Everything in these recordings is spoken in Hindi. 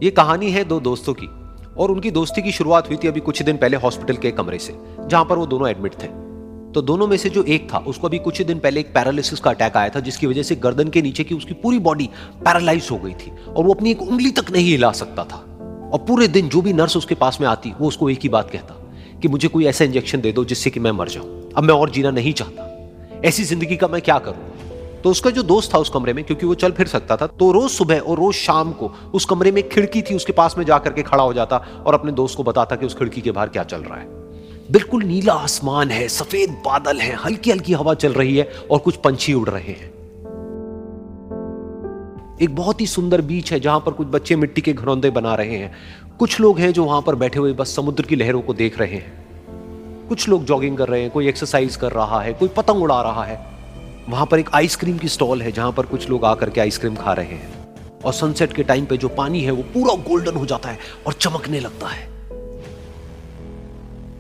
ये कहानी है दो दोस्तों की, और उनकी दोस्ती की शुरुआत हुई थी अभी कुछ दिन पहले हॉस्पिटल के कमरे से, जहां पर वो दोनों एडमिट थे। तो दोनों में से जो एक था, उसको अभी कुछ दिन पहले एक पैरालिसिस का अटैक आया था, जिसकी वजह से गर्दन के नीचे की उसकी पूरी बॉडी पैरालाइज हो गई थी और वो अपनी एक उंगली तक नहीं हिला सकता था। और पूरे दिन जो भी नर्स उसके पास में आती, वो उसको एक ही बात कहता कि मुझे कोई ऐसा इंजेक्शन दे दो जिससे कि मैं मर जाऊं, अब मैं और जीना नहीं चाहता, ऐसी जिंदगी का मैं क्या करूं। तो उसका जो दोस्त था उस कमरे में, क्योंकि वो चल फिर सकता था, तो रोज सुबह और रोज शाम को उस कमरे में एक खिड़की थी, उसके पास में जाकर के खड़ा हो जाता और अपने दोस्त को बताता कि उस खिड़की के बाहर क्या चल रहा है। बिल्कुल नीला आसमान है, सफेद बादल है, हल्की हल्की हवा चल रही है और कुछ पंछी उड़ रहे हैं। एक बहुत ही सुंदर बीच है जहां पर कुछ बच्चे मिट्टी के घरौंदे बना रहे हैं। कुछ लोग हैं जो वहां पर बैठे हुए बस समुद्र की लहरों को देख रहे हैं। कुछ लोग जॉगिंग कर रहे हैं, कोई एक्सरसाइज कर रहा है, कोई पतंग उड़ा रहा है। वहां पर एक आइसक्रीम की स्टॉल है जहां पर कुछ लोग आकर के आइसक्रीम खा रहे हैं। और सनसेट के टाइम पे जो पानी है वो पूरा गोल्डन हो जाता है और चमकने लगता है।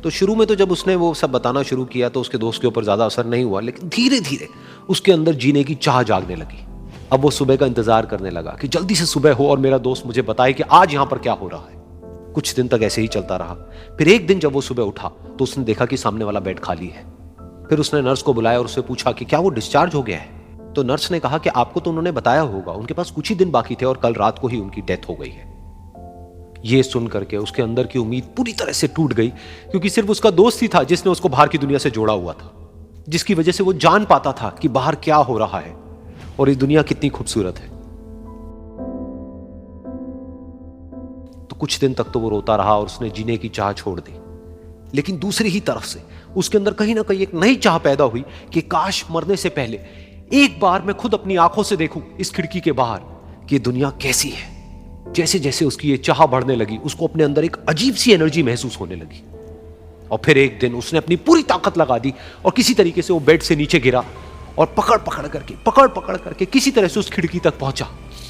तो शुरू में तो जब उसने वो सब बताना शुरू किया तो उसके दोस्त के ऊपर ज्यादा असर नहीं हुआ, लेकिन धीरे धीरे उसके अंदर जीने की चाह जागने लगी। अब वो सुबह का इंतजार करने लगा कि जल्दी से सुबह हो और मेरा दोस्त मुझे बताए कि आज यहां पर क्या हो रहा है। कुछ दिन तक ऐसे ही चलता रहा। फिर एक दिन जब वो सुबह उठा तो उसने देखा कि सामने वाला बेड खाली है। फिर उसने नर्स को बुलाया और उससे पूछा कि क्या वो डिस्चार्ज हो गया है। तो नर्स ने कहा कि आपको तो उन्होंने बताया होगा, उनके पास कुछ ही दिन बाकी थे और कल रात को ही उनकी डेथ हो गई है। ये सुन करके उसके अंदर की उम्मीद पूरी तरह से टूट गई, क्योंकि सिर्फ उसका दोस्त ही था जिसने उसको बाहर की दुनिया से जोड़ा हुआ था, जिसकी वजह से वो जान पाता था कि बाहर क्या हो रहा है और ये दुनिया कितनी खूबसूरत है। तो कुछ दिन तक तो वो रोता रहा और उसने जीने की चाह छोड़ दी। लेकिन दूसरी ही तरफ से उसके अंदर कहीं ना कहीं एक नई चाह पैदा हुई कि काश मरने से पहले एक बार मैं खुद अपनी आंखों से देखूं इस खिड़की के बाहर कि ये दुनिया कैसी है। जैसे जैसे उसकी ये चाह बढ़ने लगी, उसको अपने अंदर एक अजीब सी एनर्जी महसूस होने लगी। और फिर एक दिन उसने अपनी पूरी ताकत लगा दी और किसी तरीके से वो बेड से नीचे गिरा और पकड़ पकड़ करके किसी तरह से उस खिड़की तक पहुंचा।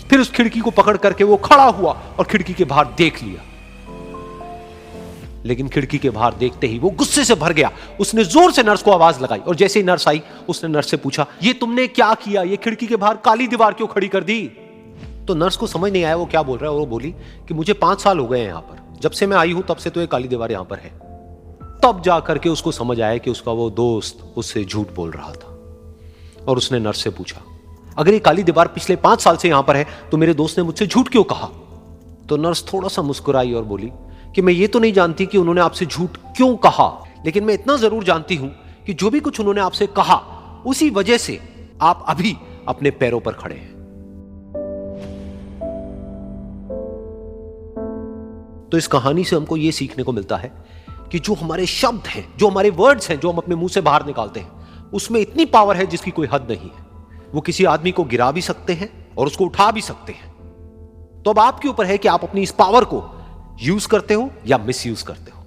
फिर उस खिड़की को पकड़ करके वो खड़ा हुआ और खिड़की के बाहर देख लिया। लेकिन खिड़की के बाहर देखते ही वो गुस्से से भर गया। उसने जोर से नर्स को आवाज लगाई और जैसे ही नर्स आई उसने नर्स से पूछा, ये तुमने क्या किया, ये खिड़की के बाहर काली दीवार क्यों खड़ी कर दी। तो नर्स को समझ नहीं आया वो क्या बोल रहा है और वो बोली कि मुझे 5 साल हो गए हैं यहां पर, जब से मैं आई हूं तब से तो ये काली दीवार यहां पर है। तब जाकर के उसको समझ आया कि उसका वो दोस्त उससे झूठ बोल रहा था। और उसने नर्स से पूछा, अगर ये काली दीवार पिछले 5 साल से यहां पर है तो मेरे दोस्त ने मुझसे झूठ क्यों कहा। तो नर्स थोड़ा सा मुस्कुराई और बोली कि मैं ये तो नहीं जानती कि उन्होंने आपसे झूठ क्यों कहा, लेकिन मैं इतना जरूर जानती हूं कि जो भी कुछ उन्होंने आपसे कहा उसी वजह से आप अभी अपने पैरों पर खड़े हैं। तो इस कहानी से हमको यह सीखने को मिलता है कि जो हमारे शब्द हैं, जो हमारे वर्ड्स हैं, जो हम अपने मुंह से बाहर निकालते हैं, उसमें इतनी पावर है जिसकी कोई हद नहीं है। वो किसी आदमी को गिरा भी सकते हैं और उसको उठा भी सकते हैं। तो अब आपके ऊपर है कि आप अपनी इस पावर को यूज करते हो या मिस यूज करते हो।